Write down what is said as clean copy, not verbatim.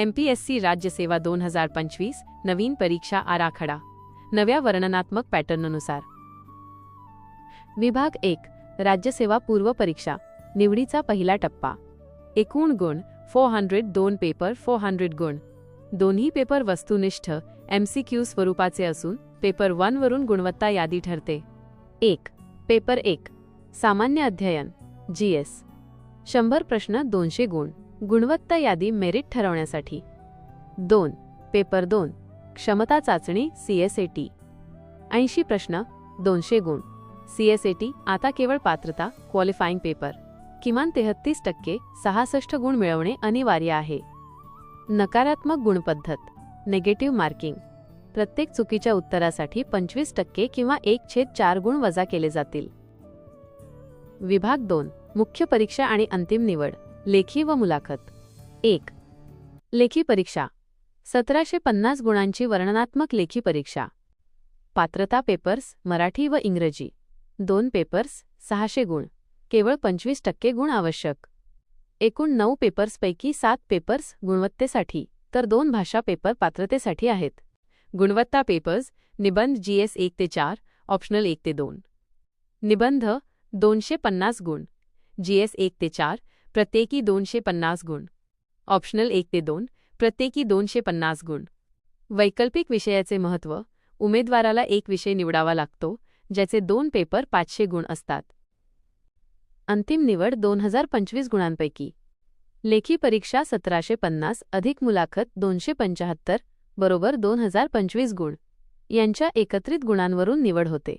MPSC राज्यसेवा 2025 नवीन परीक्षा आराखडा नव्या वर्णनात्मक पॅटर्ननुसार। विभाग 1 राज्यसेवा पूर्व परीक्षा निवडीचा पहिला टप्पा। एकूण गुण 402 पेपर 400 गुण। दोन्ही पेपर वस्तुनिष्ठ MCQ स्वरूपाचे असून पेपर 1 वरून गुणवत्ता यादी ठरते। 1 पेपर 1 सामान्य अध्ययन GS 100 प्रश्न 200 गुण गुणवत्ता यादी मेरिट ठरवण्यासाठी। 2 पेपर 2 क्षमता चाचणी CSAT 80 प्रश्न 200 गुण CSAT आता केवळ पात्रता क्वालिफाईंग पेपर किमान 33% 66 गुण मिळवणे अनिवार्य आहे। नकारात्मक गुण पद्धत नेगेटिव्ह मार्किंग प्रत्येक चुकीच्या उत्तरासाठी 25% किंवा 1/4 गुण वजा केले जातील। विभाग 2 मुख्य परीक्षा आणि अंतिम निवड लेखी व मुलाखत। 1 लेखी परीक्षा 1750 गुणांची वर्णनात्मक लेखी परीक्षा। पात्रता पेपर्स मराठी व इंग्रजी 2 पेपर्स 600 गुण केवळ 25% गुण आवश्यक। एकूण 9 पेपर्सपैकी 7 पेपर्स गुणवत्तेसाठी तर 2 भाषा पेपर पात्रतेसाठी आहेत। गुणवत्ता पेपर्स निबंध GS 1 ते 4 ऑप्शनल 1 ते 2। निबंध 250 गुण GS 1 ते 4 प्रत्येकी 250 गुण ऑप्शनल 1 ते 2 प्रत्येकी 250 गुण। वैकल्पिक विषयाचे महत्त्व उमेदवाराला एक विषय निवडावा लागतो ज्याचे 2 पेपर 500 गुण असतात। अंतिम निवड 2025 गुणांपैकी लेखी परीक्षा 1750 अधिक मुलाखत 275 बरोबर 2025 गुण यांच्या एकत्रित गुणांवरून निवड होते।